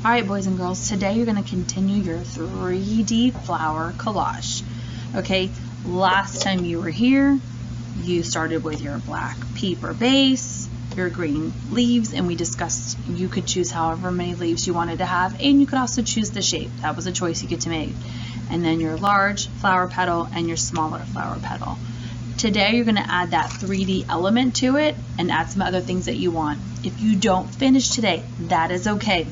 Alright, boys and girls, today you're going to continue your 3D flower collage. Okay, last time you were here, you started with your black paper base, your green leaves, and we discussed you could choose however many leaves you wanted to have, and you could also choose the shape. That was a choice you get to make. And then your large flower petal and your smaller flower petal. Today you're going to add that 3D element to it and add some other things that you want. If you don't finish today, that is okay.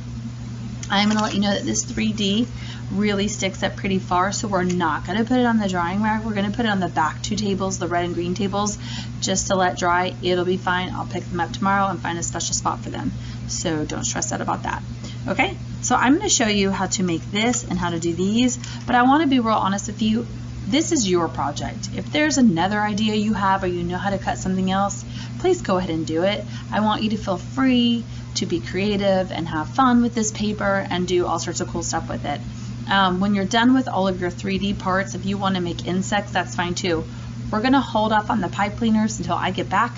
I'm going to let you know that this 3D really sticks up pretty far, so we're not going to put it on the drying rack. We're going to put it on the back two tables, the red and green tables, just to let dry. It'll be fine. I'll pick them up tomorrow and find a special spot for them. So don't stress out about that. Okay, so I'm going to show you how to make this and how to do these, but I want to be real honest with you. This is your project. If there's another idea you have or you know how to cut something else, please go ahead and do it. I want you to feel free to be creative and have fun with this paper and do all sorts of cool stuff with it. When you're done with all of your 3D parts, if you want to make insects, that's fine too. We're going to hold off on the pipe cleaners until I get back,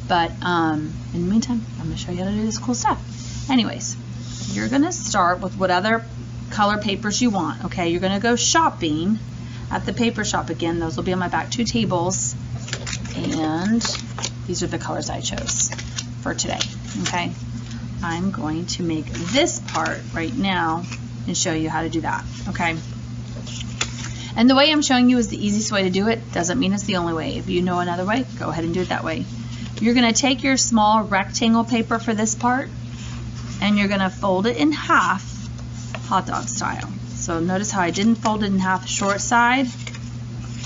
but in the meantime, I'm going to show you how to do this cool stuff. Anyways, you're going to start with what other color papers you want. Okay, you're going to go shopping at the paper shop again. Those will be on my back two tables, and these are the colors I chose for today. Okay, I'm going to make this part right now and show you how to do that. Okay, and the way I'm showing you is the easiest way to do it. Doesn't mean it's the only way. If you know another way, go ahead and do it that way. You're going to take your small rectangle paper for this part and you're going to fold it in half, hot dog style. So notice how I didn't fold it in half short side,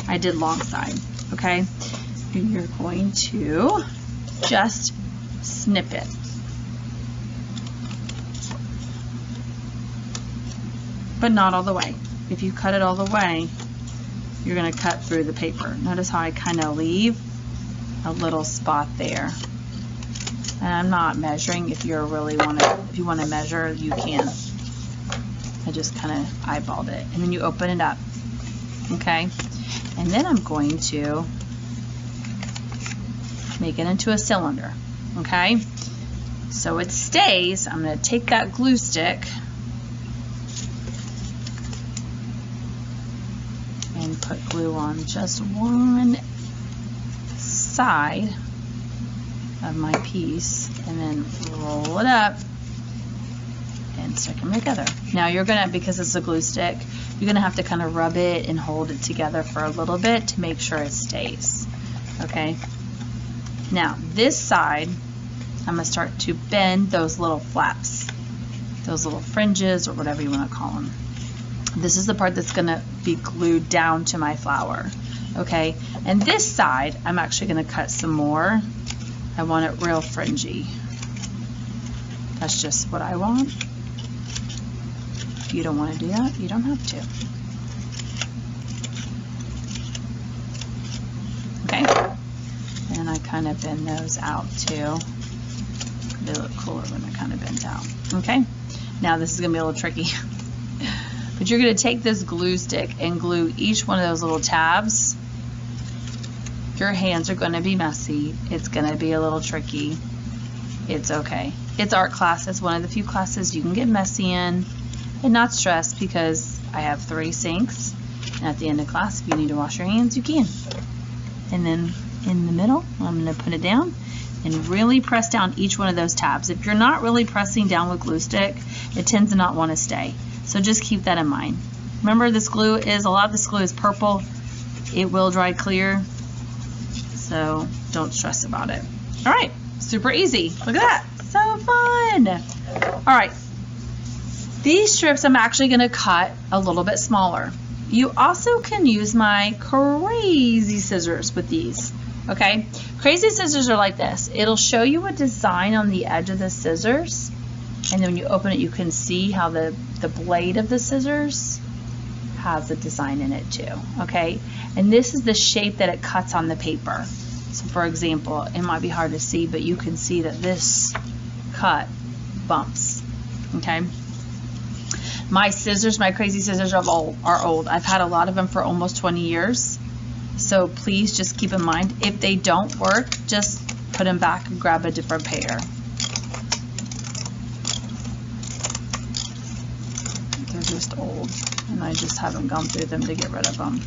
I did long side. Okay, and you're going to just snip it. But not all the way. If you cut it all the way, you're going to cut through the paper. Notice how I kind of leave a little spot there. And I'm not measuring. If you really want to measure, you can. I just kind of eyeballed it. And then you open it up. Okay? And then I'm going to make it into a cylinder. Okay? So it stays. I'm going to take that glue stick and put glue on just one side of my piece and then roll it up and stick them together. Now you're gonna, because it's a glue stick, you're gonna have to kind of rub it and hold it together for a little bit to make sure it stays. Okay, now this side I'm gonna start to bend those little flaps, those little fringes, or whatever you want to call them. This is the part that's going to be glued down to my flower. Okay, and this side I'm actually going to cut some more. I want it real fringy. That's just what I want. If you don't want to do that, you don't have to. Okay, and I kind of bend those out too. They look cooler when they're kind of bent out. Okay, now this is going to be a little tricky. But you're going to take this glue stick and glue each one of those little tabs. Your hands are going to be messy. It's going to be a little tricky. It's okay. It's art class. It's one of the few classes you can get messy in and not stress, because I have 3 sinks. And at the end of class, if you need to wash your hands, you can. And then in the middle, I'm going to put it down and really press down each one of those tabs. If you're not really pressing down with glue stick, it tends to not want to stay. So just keep that in mind. Remember, this glue is, a lot of this glue is purple. It will dry clear, so don't stress about it. All right, super easy. Look at that, so fun. All right, these strips I'm actually gonna cut a little bit smaller. You also can use my crazy scissors with these, okay? Crazy scissors are like this. It'll show you a design on the edge of the scissors, and then when you open it, you can see how the blade of the scissors has a design in it too, okay? And this is the shape that it cuts on the paper. So for example, it might be hard to see, but you can see that this cut bumps, okay? My scissors, my crazy scissors are old. I've had a lot of them for almost 20 years. So please just keep in mind, if they don't work, just put them back and grab a different pair. just old, and I just haven't gone through them to get rid of them.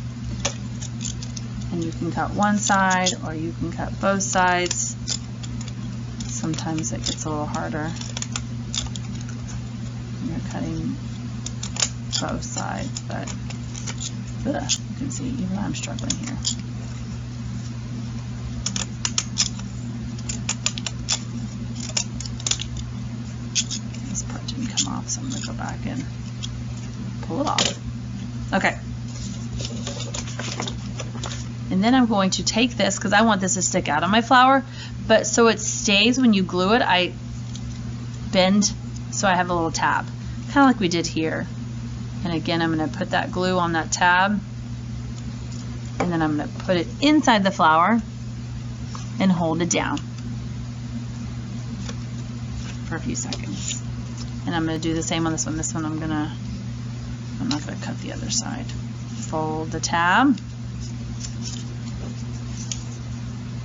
And you can cut one side or you can cut both sides. Sometimes it gets a little harder when you're cutting both sides, but you can see even I'm struggling here. This part didn't come off, so I'm going to go back and pull it off. Okay. And then I'm going to take this, because I want this to stick out of my flower, but so it stays when you glue it, I bend so I have a little tab, kind of like we did here. And again, I'm going to put that glue on that tab, and then I'm going to put it inside the flower and hold it down for a few seconds. And I'm going to do the same on this one. This one I'm not going to cut the other side. Fold the tab,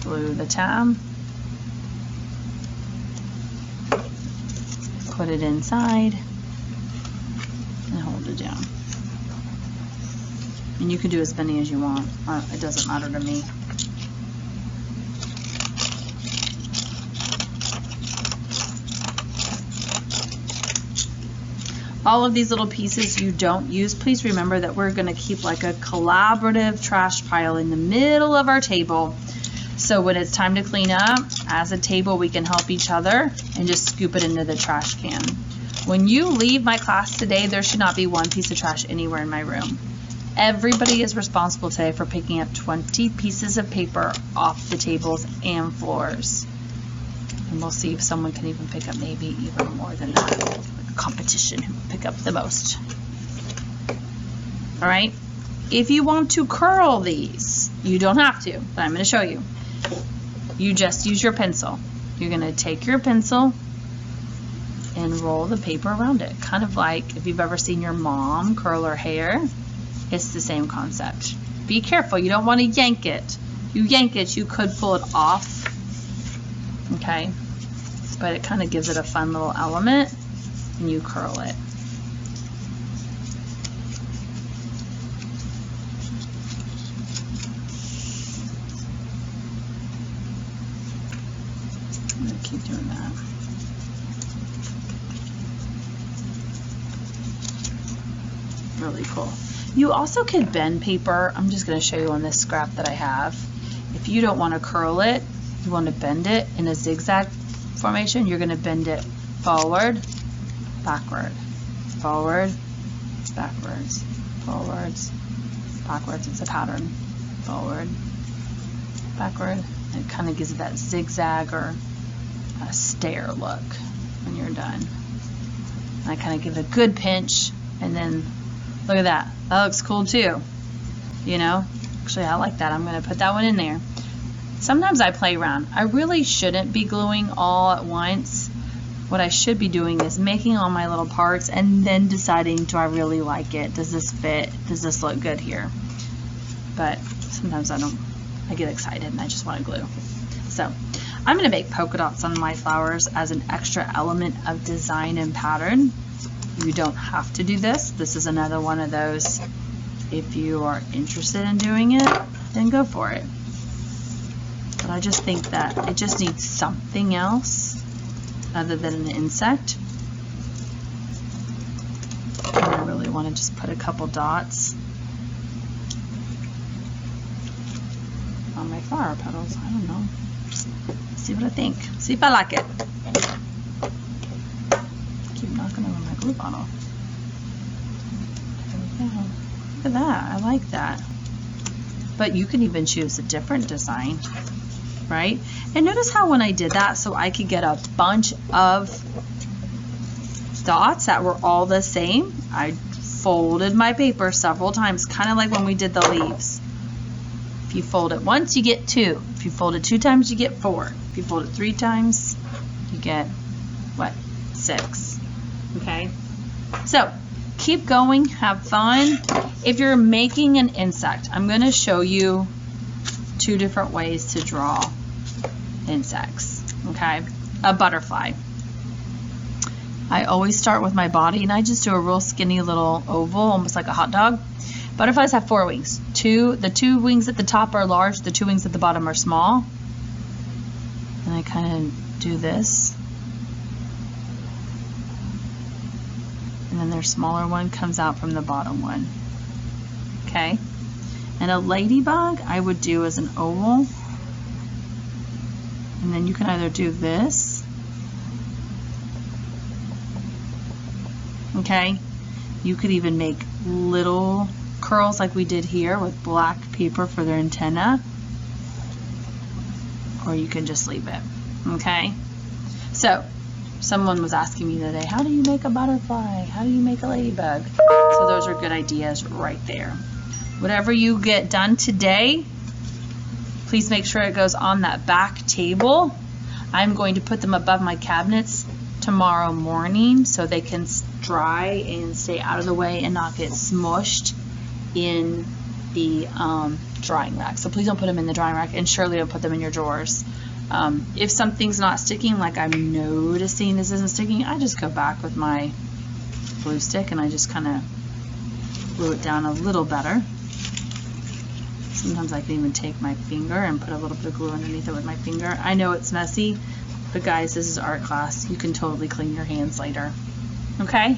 glue the tab, put it inside, and hold it down. And you can do as many as you want. It doesn't matter to me. All of these little pieces you don't use, please remember that we're going to keep like a collaborative trash pile in the middle of our table. So when it's time to clean up, as a table we can help each other and just scoop it into the trash can. When you leave my class today, there should not be one piece of trash anywhere in my room. Everybody is responsible today for picking up 20 pieces of paper off the tables and floors. And we'll see if someone can even pick up maybe even more than that. Like a competition who will pick up the most. All right. If you want to curl these, you don't have to, but I'm going to show you. You just use your pencil. You're going to take your pencil and roll the paper around it. Kind of like if you've ever seen your mom curl her hair. It's the same concept. Be careful, you don't want to yank it. You yank it, you could pull it off. Okay, but it kind of gives it a fun little element, and you curl it. I'm going to keep doing that. Really cool. You also could bend paper. I'm just going to show you on this scrap that I have. If you don't want to curl it, you want to bend it in a zigzag formation, you're going to bend it forward, backward, forward, backwards, forwards, backwards. It's a pattern. Forward, backward. And it kind of gives it that zigzag or a stair look when you're done. And I kind of give it a good pinch, and then look at that. That looks cool too. You know, actually I like that. I'm going to put that one in there. Sometimes I play around. I really shouldn't be gluing all at once. What I should be doing is making all my little parts and then deciding, do I really like it? Does this fit? Does this look good here? But sometimes I get excited and I just want to glue. So I'm going to make polka dots on my flowers as an extra element of design and pattern. You don't have to do this. This is another one of those, if you are interested in doing it, then go for it. But I just think that it just needs something else other than an insect. And I really want to just put a couple dots on my flower petals. I don't know. See what I think. See if I like it. Keep knocking over my glue bottle. There we go. Look at that. I like that. But you can even choose a different design, right? And notice how when I did that, so I could get a bunch of dots that were all the same, I folded my paper several times, kind of like when we did the leaves. If you fold it once, you get 2. If you fold it 2 times, you get 4. If you fold it 3 times, you get, what, 6. Okay? So, keep going, have fun. If you're making an insect, I'm going to show you 2 different ways to draw insects. Okay? A butterfly. I always start with my body, and I just do a real skinny little oval, almost like a hot dog. Butterflies have 4 wings. The 2 wings at the top are large, the 2 wings at the bottom are small. And I kind of do this. And then their smaller one comes out from the bottom one. Okay? And a ladybug I would do as an oval. And then you can either do this. Okay? You could even make little curls like we did here with black paper for their antenna. Or you can just leave it. Okay? So, someone was asking me the other day, how do you make a butterfly? How do you make a ladybug? So those are good ideas right there. Whatever you get done today, please make sure it goes on that back table. I'm going to put them above my cabinets tomorrow morning so they can dry and stay out of the way and not get smushed in the drying rack. So please don't put them in the drying rack, and surely don't put them in your drawers. If something's not sticking, like I'm noticing this isn't sticking, I just go back with my glue stick and I just kind of glue it down a little better. Sometimes I can even take my finger and put a little bit of glue underneath it with my finger. I know it's messy, but guys, this is art class. You can totally clean your hands later. Okay?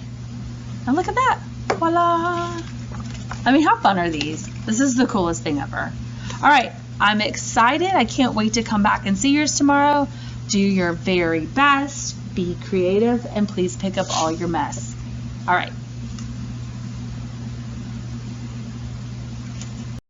Now look at that. Voila! I mean, how fun are these? This is the coolest thing ever. All right, I'm excited. I can't wait to come back and see yours tomorrow. Do your very best. Be creative, and please pick up all your mess. All right.